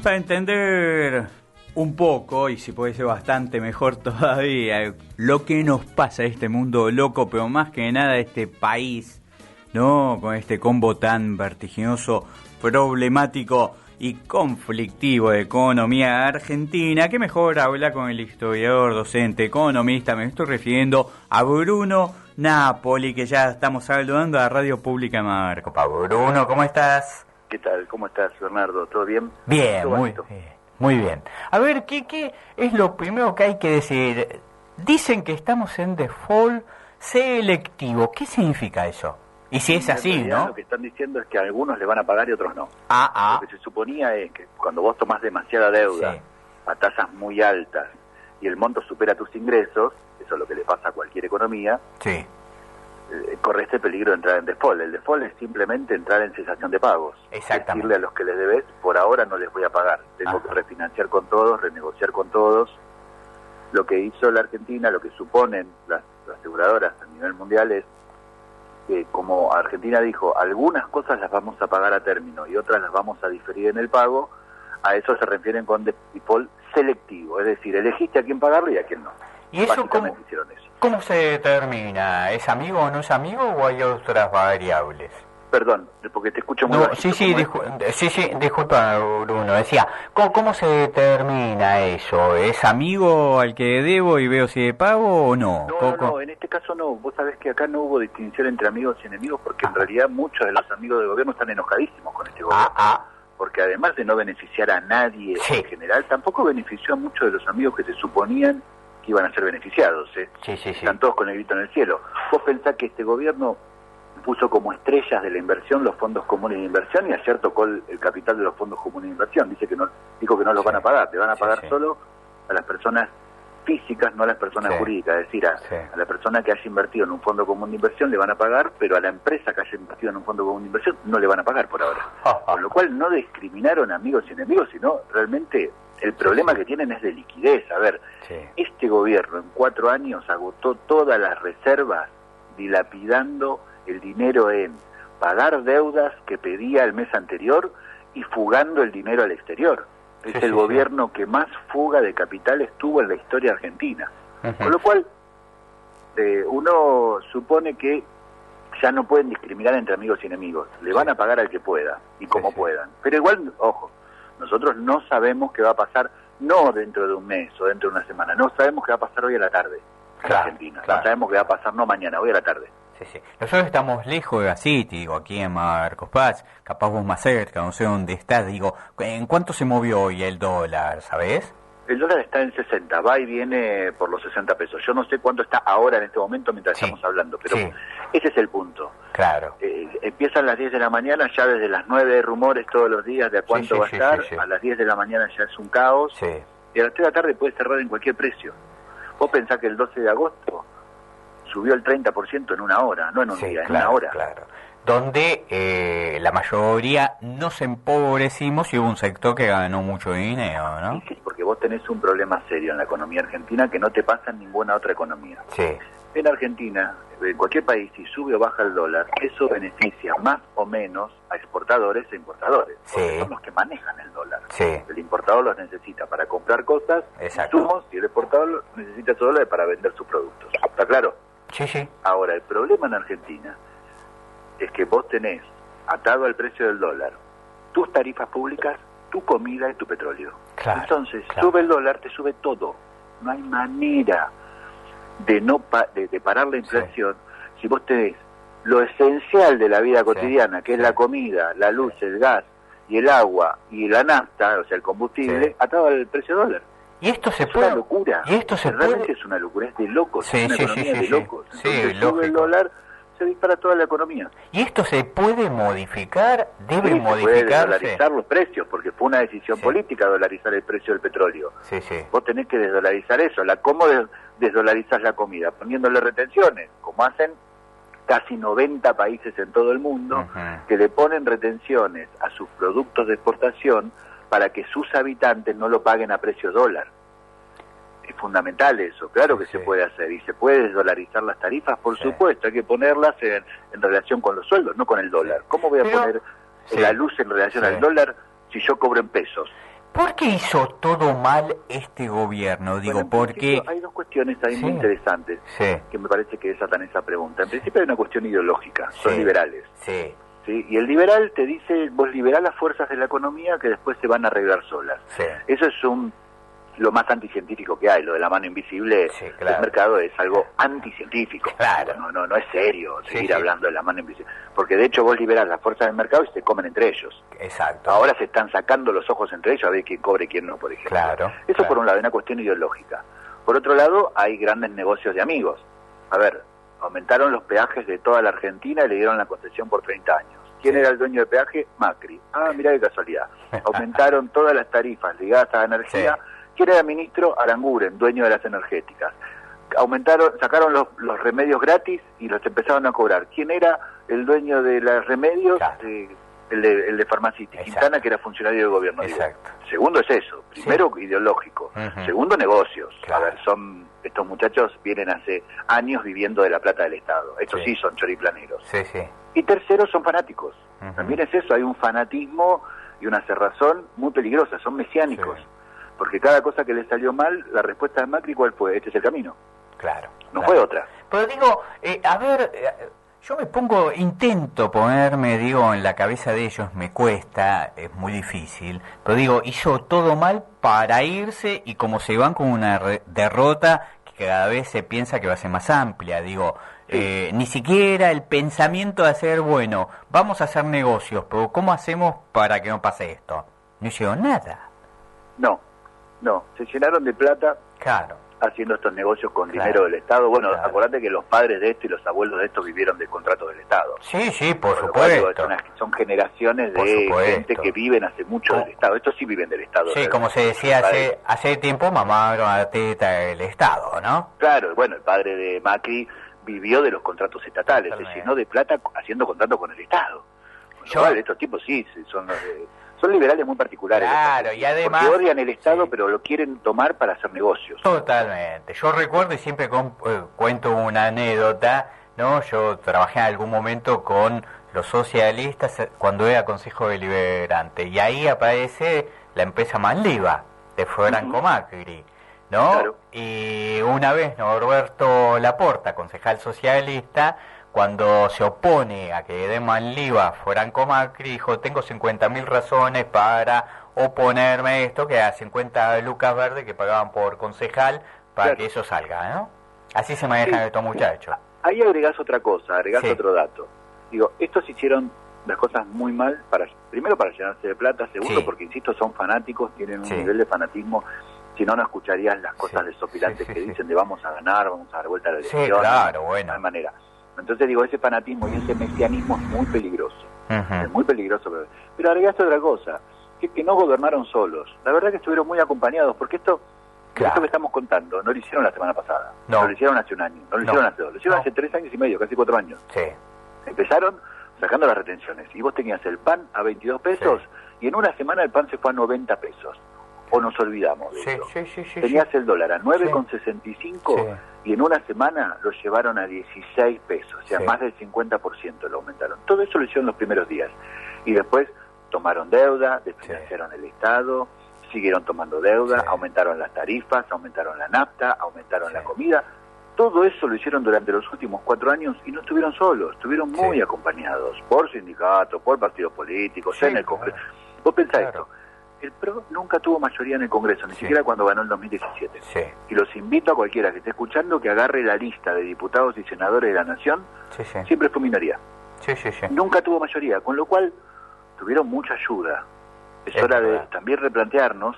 Para entender un poco, y si puede ser bastante mejor todavía, lo que nos pasa a este mundo loco, pero más que nada este país, ¿no? Con este combo tan vertiginoso, problemático y conflictivo de economía argentina, que mejor habla con el historiador, docente, economista. Me estoy refiriendo a Bruno Napoli, que ya estamos saludando a Radio Pública de Marco. Bruno, ¿cómo estás? ¿Qué tal? ¿Cómo estás, Bernardo? ¿Todo bien? Bien, ¿Todo muy bien. Muy bien. A ver, ¿qué es lo primero que hay que decir? Dicen que estamos en default selectivo. ¿Qué significa eso? Y si es así, ¿no? Lo que están diciendo es que a algunos le van a pagar y otros no. Lo que se suponía es que cuando vos tomás demasiada deuda, sí, a tasas muy altas, y el monto supera tus ingresos, eso es lo que le pasa a cualquier economía, sí, corre este peligro de entrar en default. El default es simplemente entrar en cesación de pagos. Exactamente. Decirle a los que les debes, por ahora no les voy a pagar. Tengo que refinanciar con todos, renegociar con todos. Lo que hizo la Argentina, lo que suponen las aseguradoras a nivel mundial es que, como Argentina dijo, algunas cosas las vamos a pagar a término y otras las vamos a diferir en el pago, a eso se refieren con default selectivo. Es decir, elegiste a quién pagarlo y a quién no. ¿Y eso cómo se determina? ¿Es amigo o no es amigo o hay otras variables? Perdón, porque te escucho muy bajito. Sí, disculpa, Bruno. Decía, ¿cómo se determina eso? ¿Es amigo al que debo y veo si de pago o no? No, en este caso no. Vos sabés que acá no hubo distinción entre amigos y enemigos porque en realidad muchos de los amigos del gobierno están enojadísimos con este gobierno. Porque además de no beneficiar a nadie en general, tampoco benefició a muchos de los amigos que se suponían que iban a ser beneficiados. Están todos con el grito en el cielo. Vos pensás que este gobierno puso como estrellas de la inversión los fondos comunes de inversión y ayer tocó el capital de los fondos comunes de inversión. Dijo que no los van a pagar, te van a pagar solo a las personas físicas, no a las personas jurídicas. Es decir, a la persona que haya invertido en un fondo común de inversión le van a pagar, pero a la empresa que haya invertido en un fondo común de inversión no le van a pagar por ahora. Con lo cual no discriminaron amigos y enemigos, sino realmente el problema que tienen es de liquidez. A ver, este gobierno en 4 años agotó todas las reservas dilapidando el dinero en pagar deudas que pedía el mes anterior y fugando el dinero al exterior. Es el gobierno que más fuga de capitales tuvo en la historia argentina. Con lo cual, uno supone que ya no pueden discriminar entre amigos y enemigos. Le van a pagar al que pueda y como puedan. Pero igual, ojo, nosotros no sabemos qué va a pasar, no dentro de un mes o dentro de una semana. No sabemos qué va a pasar hoy a la tarde en Argentina. No sabemos qué va a pasar no mañana, hoy a la tarde. Nosotros estamos lejos de la City, digo, aquí en Marcos Paz, capaz vos más cerca, no sé dónde estás, digo, ¿en cuánto se movió hoy el dólar, sabés? El dólar está en 60, va y viene por los 60 pesos. Yo no sé cuánto está ahora en este momento mientras estamos hablando, pero ese es el punto. Claro. Empiezan las 10 de la mañana, ya desde las 9 hay rumores todos los días de a cuánto va a estar, a las 10 de la mañana ya es un caos, y a las 3 de la tarde puede cerrar en cualquier precio. Vos pensás que el 12 de agosto subió el 30% en una hora, no en un día, en una hora. Claro. Donde la mayoría nos empobrecimos y hubo un sector que ganó mucho dinero, ¿no? Sí, porque vos tenés un problema serio en la economía argentina que no te pasa en ninguna otra economía. En Argentina, en cualquier país, si sube o baja el dólar, eso beneficia más o menos a exportadores e importadores. Porque son los que manejan el dólar. El importador los necesita para comprar cosas, insumos, y el exportador necesita esos dólares para vender sus productos. ¿Está claro? Ahora, el problema en Argentina es que vos tenés atado al precio del dólar tus tarifas públicas, tu comida y tu petróleo. Entonces, sube el dólar, te sube todo. No hay manera de parar la inflación si vos tenés lo esencial de la vida cotidiana, que es la comida, la luz, el gas y el agua y la nafta, o sea, el combustible, atado al precio del dólar. Y esto se es una locura. Y esto realmente es una locura, es de locos, es una economía de locos. Entonces sube el dólar, se dispara toda la economía. ¿Y esto se puede modificar? ¿Debe modificarse? Se puede dolarizar los precios, porque fue una decisión política dolarizar el precio del petróleo. Vos tenés que desdolarizar eso. ¿Cómo desdolarizás la comida? Poniéndole retenciones, como hacen casi 90 países en todo el mundo, que le ponen retenciones a sus productos de exportación para que sus habitantes no lo paguen a precio dólar. Es fundamental eso, claro que se puede hacer, y se puede desdolarizar las tarifas, por supuesto, hay que ponerlas en relación con los sueldos, no con el dólar. ¿Cómo voy a poner la luz en relación al dólar si yo cobro en pesos? ¿Por qué hizo todo mal este gobierno? Digo, porque hay dos cuestiones ahí muy interesantes que me parece que desatan esa pregunta. En principio hay una cuestión ideológica, son liberales. ¿sí? Y el liberal te dice, vos liberás las fuerzas de la economía que después se van a arreglar solas. Eso es lo más anticientífico que hay, lo de la mano invisible del mercado es algo anticientífico. No es serio seguir hablando de la mano invisible, porque de hecho vos liberás las fuerzas del mercado y se comen entre ellos. Ahora se están sacando los ojos entre ellos a ver quién cobre y quién no, por ejemplo. Eso por un lado, es una cuestión ideológica. Por otro lado, hay grandes negocios de amigos. A ver, aumentaron los peajes de toda la Argentina y le dieron la concesión por 30 años. ¿Quién era el dueño de peaje? Macri. Mirá qué casualidad. Aumentaron todas las tarifas ligadas a la energía. ¿Quién era ministro? Aranguren, dueño de las energéticas. Sacaron los remedios gratis y los empezaron a cobrar. ¿Quién era el dueño de los remedios? El de Farmacity, Quintana, que era funcionario del gobierno. Segundo es eso. Primero, ideológico. Segundo, negocios. A ver, estos muchachos vienen hace años viviendo de la plata del Estado. Estos sí son choriplaneros. Y tercero, son fanáticos. También es eso, hay un fanatismo y una cerrazón muy peligrosa, son mesiánicos. Porque cada cosa que le salió mal, la respuesta de Macri, ¿cuál fue? Este es el camino. No fue otra. Pero digo, yo intento ponerme, en la cabeza de ellos, me cuesta, es muy difícil, pero digo, hizo todo mal para irse y como se van con una derrota que cada vez se piensa que va a ser más amplia, ni siquiera el pensamiento de hacer, bueno, vamos a hacer negocios, pero ¿cómo hacemos para que no pase esto? No hicieron nada. No, se llenaron de plata haciendo estos negocios con dinero del Estado. Bueno, acordate que los padres de esto y los abuelos de esto vivieron de contratos del Estado. Por supuesto. Son generaciones de gente que viven hace mucho del Estado. Estos sí viven del Estado. Como se decía hace tiempo, mamaron a la teta del Estado, ¿no? Claro, bueno, el padre de Macri vivió de los contratos estatales, se llenó de plata haciendo contratos con el Estado. Estos tipos son liberales muy particulares. Y además porque odian el Estado, pero lo quieren tomar para hacer negocios. Totalmente. Yo recuerdo y siempre cuento una anécdota, ¿no? Yo trabajé en algún momento con los socialistas cuando era Consejo Deliberante y ahí aparece la empresa Manliva de Franco Macri, ¿no? Y una vez Norberto Laporta, concejal socialista, cuando se opone a que de Manliva Franco Macri, dijo, tengo 50.000 razones para oponerme a esto, que a 50 lucas verdes que pagaban por concejal para que eso salga, ¿no? Así se manejan estos muchachos. Ahí agregás otra cosa, otro dato. Estos hicieron las cosas muy mal, primero para llenarse de plata, segundo porque, insisto, son fanáticos, tienen un nivel de fanatismo, si no escucharías las cosas desopilantes que dicen de vamos a ganar, vamos a dar vuelta a la elección. No hay manera. Entonces ese fanatismo y ese mesianismo es muy peligroso. Es muy peligroso. Pero agregaste otra cosa, que no gobernaron solos. La verdad que estuvieron muy acompañados, porque esto que estamos contando no lo hicieron la semana pasada. No lo hicieron hace un año, no lo hicieron hace 2. Lo hicieron hace 3 años y medio, casi 4 años. Empezaron sacando las retenciones. Y vos tenías el pan a 22 pesos y en una semana el pan se fue a 90 pesos. O nos olvidamos de eso. Tenías el dólar a 9,65 y en una semana lo llevaron a 16 pesos, o sea, más del 50% lo aumentaron. Todo eso lo hicieron los primeros días. Y después tomaron deuda, desfinanciaron el Estado, siguieron tomando deuda, aumentaron las tarifas, aumentaron la nafta, aumentaron la comida. Todo eso lo hicieron durante los últimos 4 años y no estuvieron solos, estuvieron muy acompañados por sindicatos, por partidos políticos, en el Congreso. Vos pensás esto. El PRO nunca tuvo mayoría en el Congreso, ni siquiera cuando ganó el 2017. Y los invito a cualquiera que esté escuchando que agarre la lista de diputados y senadores de la Nación. Siempre fue minoría. Nunca tuvo mayoría, con lo cual tuvieron mucha ayuda. Es hora de también replantearnos,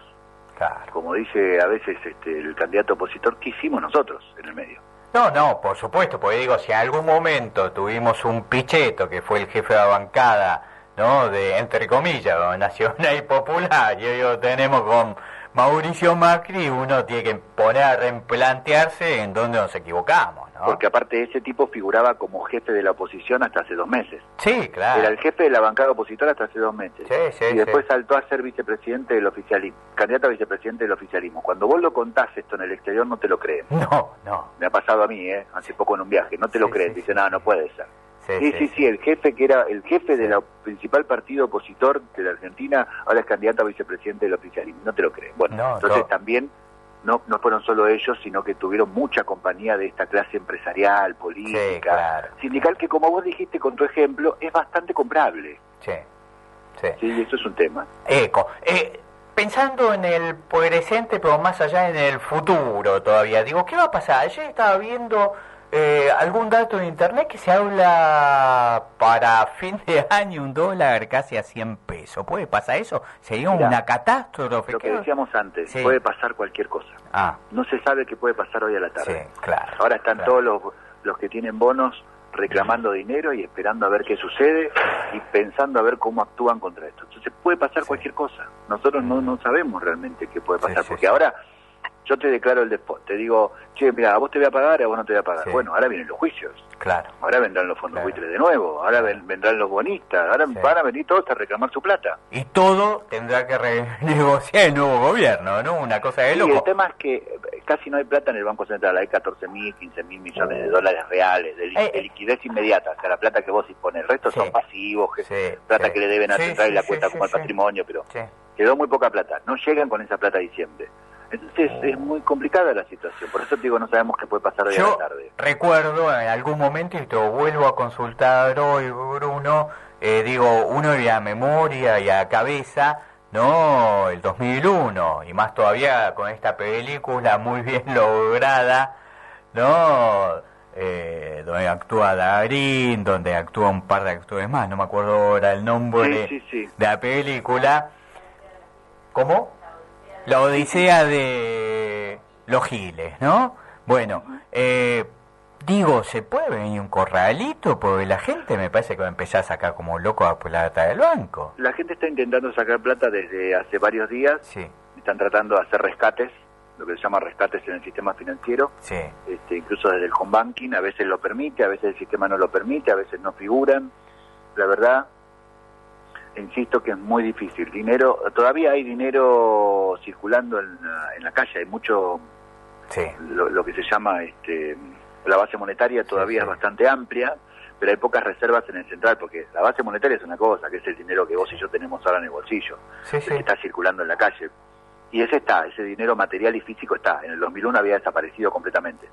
como dice a veces el candidato opositor, ¿qué hicimos nosotros en el medio? No, por supuesto, porque digo, si en algún momento tuvimos un Pichetto, que fue el jefe de la bancada, ¿no?, de, entre comillas, ¿no?, Nacional y Popular, y hoy lo tenemos con Mauricio Macri, uno tiene que poner a replantearse en dónde nos equivocamos, ¿no? Porque aparte ese tipo figuraba como jefe de la oposición hasta hace 2 meses. Sí, claro. Era el jefe de la bancada opositora hasta hace 2 meses. Sí, y después saltó a ser vicepresidente del oficialismo, candidato a vicepresidente del oficialismo. Cuando vos lo contás esto en el exterior no te lo creen. No. Me ha pasado a mí, hace poco en un viaje, no te lo creen. Dicen, no puede ser. Sí, el jefe que era el jefe del principal partido opositor de la Argentina, ahora es candidato a vicepresidente del oficialismo. No te lo creen. Bueno, entonces también no fueron solo ellos, sino que tuvieron mucha compañía de esta clase empresarial, política, sindical, que como vos dijiste con tu ejemplo, es bastante comprable. Sí, eso es un tema. Pensando en el presente, pero más allá en el futuro todavía, digo, ¿qué va a pasar? Ayer estaba viendo algún dato en internet que se habla para fin de año $1 casi a 100 pesos. ¿Puede pasar eso? ¿Sería una catástrofe? Lo que decíamos antes, puede pasar cualquier cosa. No se sabe qué puede pasar hoy a la tarde. Ahora están todos los que tienen bonos reclamando dinero y esperando a ver qué sucede y pensando a ver cómo actúan contra esto. Entonces puede pasar cualquier cosa. Nosotros no sabemos realmente qué puede pasar, porque ahora yo te declaro el default, te digo, che, mira, a vos te voy a pagar, a vos no te voy a pagar. Bueno, ahora vienen los juicios. Ahora vendrán los fondos buitres de nuevo, ahora vendrán los bonistas, ahora van a venir todos a reclamar su plata. Y todo tendrá que renegociar el nuevo gobierno, ¿no? Una cosa de loco. Y el tema es que casi no hay plata en el Banco Central, hay 14.000, 15.000 millones de dólares reales, de liquidez inmediata, o sea, la plata que vos dispones. El resto son pasivos, plata que le deben a Central y la cuenta como al patrimonio, pero quedó muy poca plata, no llegan con esa plata a diciembre. Entonces es muy complicada la situación, por eso te digo, no sabemos qué puede pasar hoy a la tarde. Recuerdo en algún momento, y te lo vuelvo a consultar hoy, Bruno, uno y a memoria y a cabeza, ¿no?, el 2001, y más todavía con esta película muy bien lograda, ¿no?, donde actúa Darín, donde actúa un par de actores más, no me acuerdo ahora el nombre de la película. ¿Cómo? La Odisea de los Giles, ¿no? Bueno, ¿se puede venir un corralito? Porque la gente me parece que va a empezar a sacar como loco a plata del banco. La gente está intentando sacar plata desde hace varios días. Están tratando de hacer rescates, lo que se llama rescates en el sistema financiero. Incluso desde el home banking, a veces lo permite, a veces el sistema no lo permite, a veces no figuran. La verdad, insisto que es muy difícil. Todavía hay dinero circulando en la calle, hay mucho, lo que se llama la base monetaria todavía es bastante amplia, pero hay pocas reservas en el central, porque la base monetaria es una cosa, que es el dinero que vos y yo tenemos ahora en el bolsillo, el que está circulando en la calle. Y ese dinero material y físico está. En el 2001 había desaparecido completamente.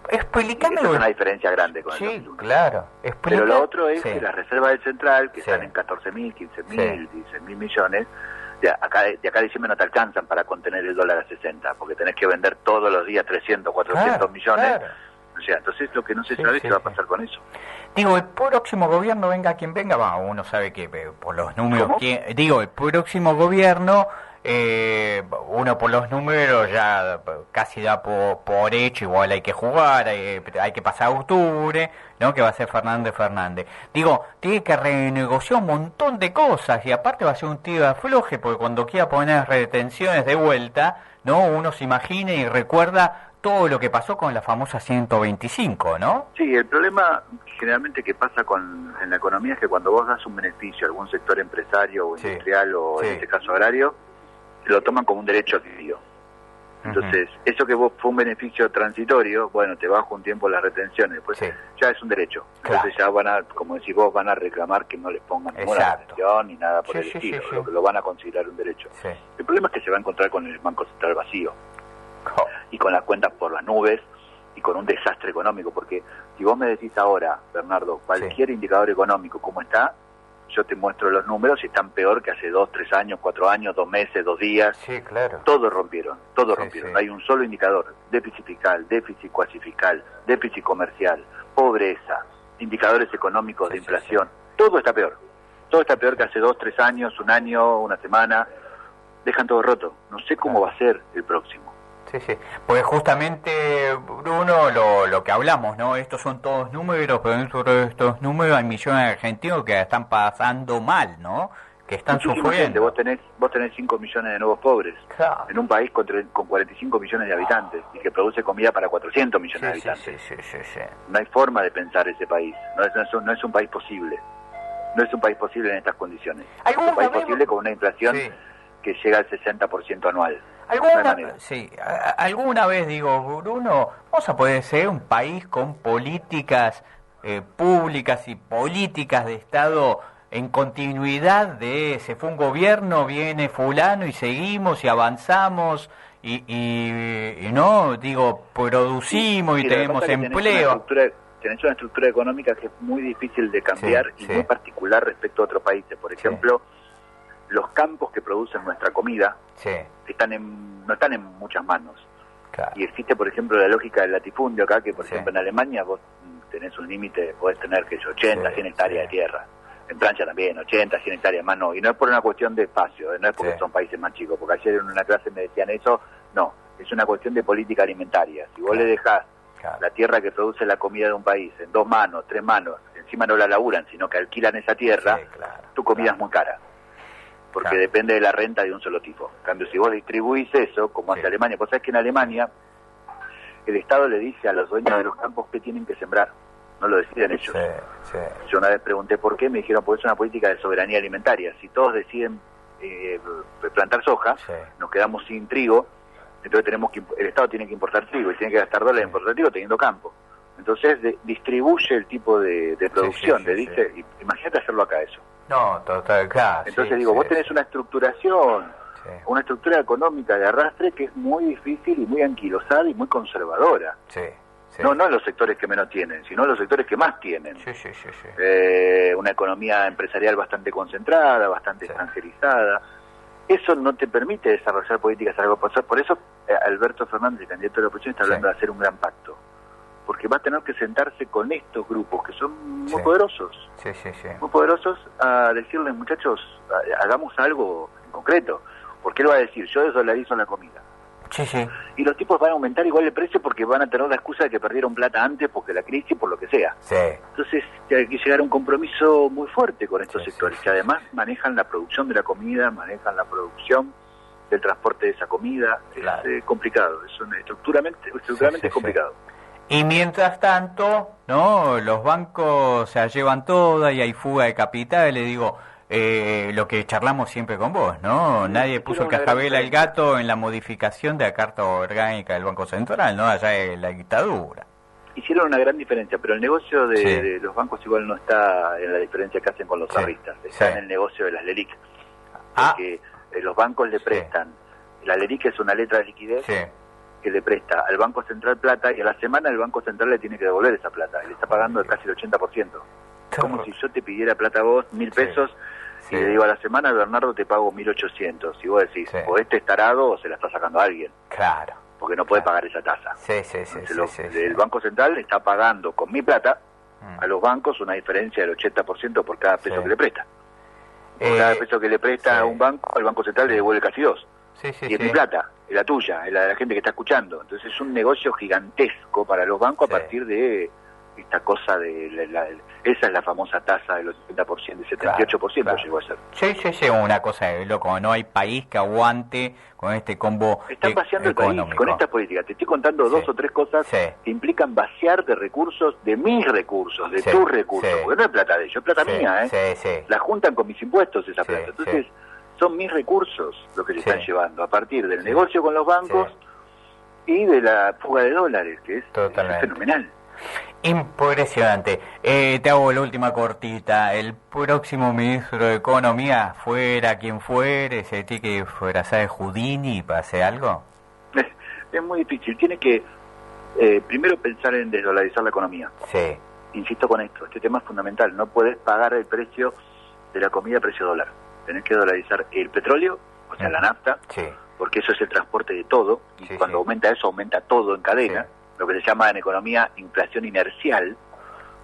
Explícame. Esa es una diferencia grande con el 2001. Claro. Pero lo otro es que las reservas del central, que están en 14.000, 15.000, 16.000 millones, de acá a diciembre no te alcanzan para contener el dólar a 60, porque tenés que vender todos los días 300, 400 millones. O sea, entonces lo que no se sabe es qué va a pasar con eso. El próximo gobierno, venga quien venga, uno sabe que por los números... el próximo gobierno... uno por los números ya casi da por hecho, igual hay que jugar, hay que pasar a octubre, ¿no?, que va a ser Fernández. Tiene que renegociar un montón de cosas y aparte va a ser un tiro de afloje, porque cuando quiera poner retenciones de vuelta, ¿no?, uno se imagina y recuerda todo lo que pasó con la famosa 125, ¿no? Sí, el problema generalmente que pasa en la economía es que cuando vos das un beneficio a algún sector empresario o industrial o en este caso agrario, lo toman como un derecho adquirido. Entonces, eso que vos fue un beneficio transitorio, bueno, te bajo un tiempo las retenciones, pues ya es un derecho. Entonces ya van a, como decís vos, van a reclamar que no les pongan ninguna retención ni nada por el estilo, lo van a considerar un derecho. El problema es que se va a encontrar con el Banco Central vacío y con las cuentas por las nubes y con un desastre económico, porque si vos me decís ahora, Bernardo, cualquier indicador económico como está, yo te muestro los números y están peor que hace 2, 3 años, 4 años, 2 meses, 2 días. Todo rompieron. Hay un solo indicador: déficit fiscal, déficit cuasi fiscal, déficit comercial, pobreza, indicadores económicos de inflación. Todo está peor. Todo está peor que hace 2, 3 años, un año, una semana. Dejan todo roto. No sé cómo va a ser el próximo. Sí, sí. Pues justamente, Bruno, lo que hablamos, ¿no? Estos son todos números, pero dentro de estos números hay millones de argentinos que están pasando mal, ¿no? Que están sufriendo. Vos tenés 5 millones de nuevos pobres, claro, en un país con 45 millones de habitantes y que produce comida para 400 millones de habitantes. Sí. No hay forma de pensar ese país. No es un país posible. No es un país posible en estas condiciones. Es un país posible con una inflación que llega al 60% anual. Alguna vez digo, Bruno, vamos a poder ser un país con políticas públicas y políticas de Estado en continuidad de se fue un gobierno, viene fulano y seguimos y avanzamos y no, digo, producimos y tenemos empleo. Tenés una estructura económica que es muy difícil de cambiar y muy particular respecto a otros países. Por ejemplo, los campos que producen nuestra comida no están en muchas manos. Claro. Y existe, por ejemplo, la lógica del latifundio acá, que por ejemplo en Alemania vos tenés un límite, podés tener que 80, 100 hectáreas de tierra. En Francia también, 80, 100 hectáreas más no. Y no es por una cuestión de espacio, no es porque son países más chicos, porque ayer en una clase me decían eso, no. Es una cuestión de política alimentaria. Si vos le dejás la tierra que produce la comida de un país en 2 manos, 3 manos, encima no la laburan, sino que alquilan esa tierra, tu comida es muy cara. Porque depende de la renta de un solo tipo. En cambio, si vos distribuís eso, como hace Alemania, pues sabés que en Alemania el Estado le dice a los dueños de los campos qué tienen que sembrar. No lo deciden ellos. Yo una vez pregunté por qué, me dijeron, porque es una política de soberanía alimentaria. Si todos deciden plantar soja, nos quedamos sin trigo, entonces el Estado tiene que importar trigo y tiene que gastar dólares en importar trigo teniendo campo. Entonces distribuye el tipo de producción, dice, imagínate hacerlo acá eso. No, total, claro. Entonces vos tenés una estructuración, una estructura económica de arrastre que es muy difícil y muy anquilosada y muy conservadora. No en los sectores que menos tienen, sino en los sectores que más tienen. Una economía empresarial bastante concentrada, bastante extranjerizada. Eso no te permite desarrollar políticas a largo plazo. Por eso Alberto Fernández, el candidato de la oposición, está hablando de hacer un gran pacto. Porque va a tener que sentarse con estos grupos que son muy poderosos. Muy poderosos, a decirles, muchachos, hagamos algo en concreto. Porque él va a decir, yo desdolarizo la comida. Y los tipos van a aumentar igual el precio porque van a tener la excusa de que perdieron plata antes porque la crisis, por lo que sea. Entonces hay que llegar a un compromiso muy fuerte con estos sectores que además manejan la producción de la comida, manejan la producción del transporte de esa comida. Es complicado, estructuralmente es complicado. Y mientras tanto, ¿no? Los bancos se llevan toda y hay fuga de capital, le digo, lo que charlamos siempre con vos, ¿no? Nadie puso el cascabel al gato en la modificación de la Carta Orgánica del Banco Central, ¿no? Allá de la dictadura. Hicieron una gran diferencia, pero el negocio de los bancos igual no está en la diferencia que hacen con los ahorristas, está en el negocio de las LELIQ. Porque los bancos le prestan, la LELIQ es una letra de liquidez que le presta al Banco Central plata y a la semana el Banco Central le tiene que devolver esa plata, y le está pagando casi el 80%. Como si yo te pidiera plata a vos, 1.000 pesos, y le digo a la semana, Bernardo, te pago 1.800. Y vos decís, o este es tarado o se la está sacando a alguien. Claro. Porque no puede pagar esa tasa. El Banco Central está pagando con mi plata a los bancos una diferencia del 80% por cada peso que le presta. Por cada peso que le presta a un banco, al Banco Central le devuelve casi 2. Y es mi plata, es la tuya, es la de la gente que está escuchando. Entonces es un negocio gigantesco para los bancos a partir de esta cosa esa es la famosa tasa del 80%, del 78% llegó a ser. Sí, una cosa de loco, no hay país que aguante con este combo están vaciando económico. El país con esta política. Te estoy contando 2 o 3 cosas que implican vaciar de recursos, de mis recursos, de tus recursos, porque no es plata de ellos, es plata mía, la juntan con mis impuestos esa plata. Entonces, son mis recursos los que se están llevando, a partir del negocio con los bancos y de la fuga de dólares, que es fenomenal. Impresionante. Te hago la última cortita. El próximo ministro de Economía, fuera quien fuere, se tiene que disfrazar de Houdini para hacer algo. Es muy difícil. Tiene que primero pensar en desdolarizar la economía. Insisto con esto, este tema es fundamental. No puedes pagar el precio de la comida a precio dólar. Tenés que dolarizar el petróleo, o sea, la nafta, porque eso es el transporte de todo, y cuando aumenta eso, aumenta todo en cadena. Lo que se llama en economía inflación inercial,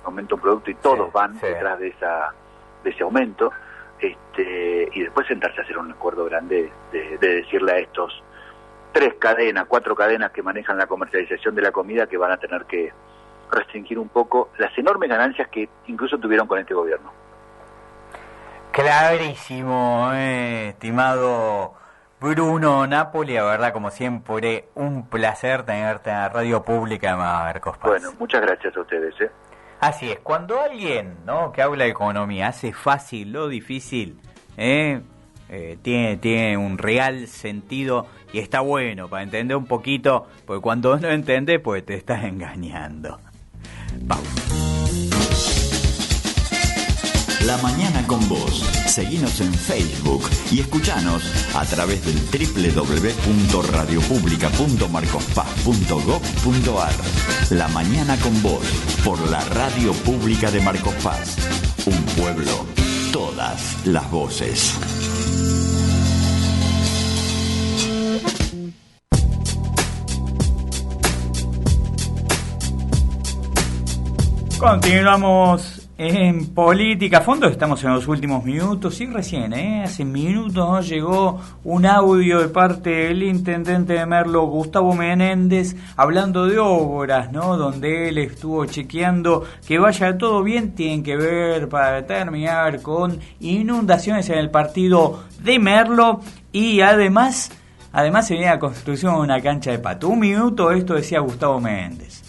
aumenta un producto y todos van detrás de ese aumento, y después sentarse a hacer un acuerdo grande de decirle a estos 4 cadenas que manejan la comercialización de la comida que van a tener que restringir un poco las enormes ganancias que incluso tuvieron con este gobierno. Clarísimo, estimado Bruno Napoli, la verdad, como siempre, un placer tenerte en la radio pública de Marcos Paz. Bueno, muchas gracias a ustedes. Así es, cuando alguien, ¿no?, que habla de economía hace fácil lo difícil, tiene un real sentido y está bueno para entender un poquito, porque cuando no entiendes, pues te estás engañando. Pausa. La Mañana con Vos. Seguinos en Facebook y escuchanos a través del www.radiopublica.marcospaz.gov.ar. La Mañana con Vos, por la Radio Pública de Marcos Paz. Un pueblo, todas las voces. Continuamos en Política a Fondo, estamos en los últimos minutos y recién, hace minutos nos llegó un audio de parte del intendente de Merlo, Gustavo Menéndez, hablando de obras, ¿no?, donde él estuvo chequeando que vaya todo bien. Tienen que ver para terminar con inundaciones en el partido de Merlo y además se viene la construcción de una cancha de pato. Un minuto, esto decía Gustavo Menéndez.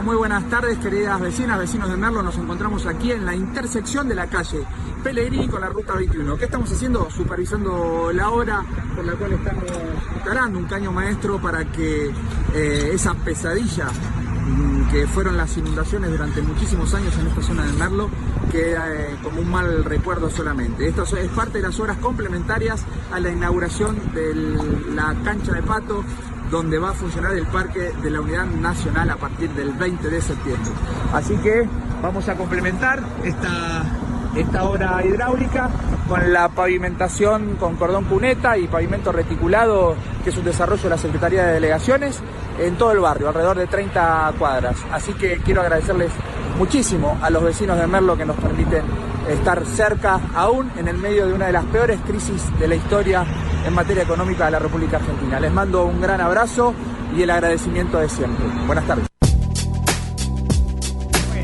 Muy buenas tardes, queridas vecinas, vecinos de Merlo. Nos encontramos aquí en la intersección de la calle Pellegrini con la ruta 21. ¿Qué estamos haciendo? Supervisando la obra por la cual estamos instalando un caño maestro para que esa pesadilla que fueron las inundaciones durante muchísimos años en esta zona de Merlo quede como un mal recuerdo solamente. Esto es parte de las obras complementarias a la inauguración de la cancha de pato, donde va a funcionar el Parque de la Unidad Nacional a partir del 20 de septiembre. Así que vamos a complementar esta obra hidráulica con la pavimentación con cordón cuneta y pavimento reticulado, que es un desarrollo de la Secretaría de Delegaciones, en todo el barrio, alrededor de 30 cuadras. Así que quiero agradecerles muchísimo a los vecinos de Merlo que nos permiten estar cerca, aún en el medio de una de las peores crisis de la historia en materia económica de la República Argentina. Les mando un gran abrazo y el agradecimiento de siempre. Buenas tardes.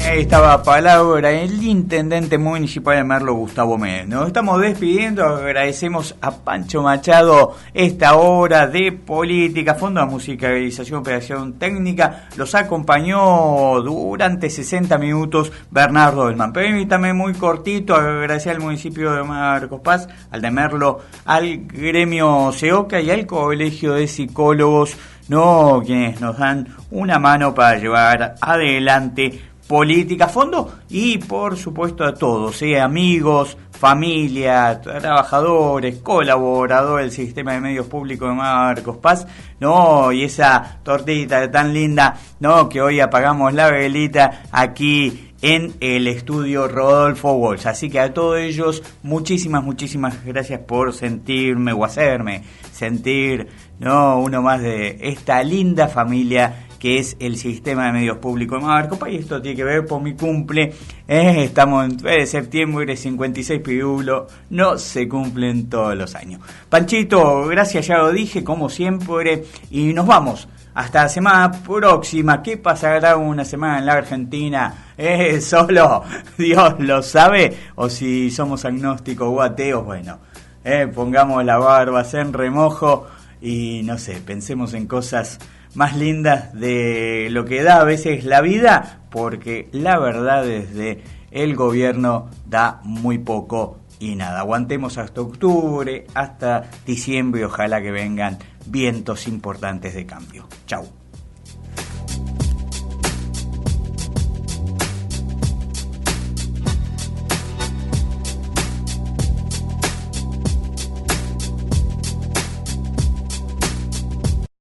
Ahí estaba palabra el intendente municipal de Merlo, Gustavo Menéndez. Nos estamos despidiendo, agradecemos a Pancho Machado esta hora de Política, Fondo de Musicalización, Operación Técnica. Los acompañó durante 60 minutos Bernardo Belmán. Permítame muy cortito agradecer al municipio de Marcos Paz, al de Merlo, al gremio CEOCA y al Colegio de Psicólogos, quienes nos dan una mano para llevar adelante Política a Fondo, y por supuesto a todos, amigos, familia, trabajadores, colaboradores del sistema de medios públicos de Marcos Paz, y esa tortita tan linda, que hoy apagamos la velita aquí en el estudio Rodolfo Walsh. Así que a todos ellos, muchísimas gracias por sentirme o hacerme sentir, uno más de esta linda familia que es el sistema de medios públicos de Marcos Paz. Y esto tiene que ver por mi cumple. Estamos en 3 de septiembre, 56 pirulo, no se cumplen todos los años. Panchito, gracias, ya lo dije, como siempre, y nos vamos. Hasta la semana próxima. ¿Qué pasará una semana en la Argentina? Solo Dios lo sabe. O si somos agnósticos o ateos, pongamos la barba en remojo y pensemos en cosas más lindas de lo que da a veces la vida, porque la verdad desde el gobierno da muy poco y nada. Aguantemos hasta octubre, hasta diciembre, y ojalá que vengan vientos importantes de cambio. Chau.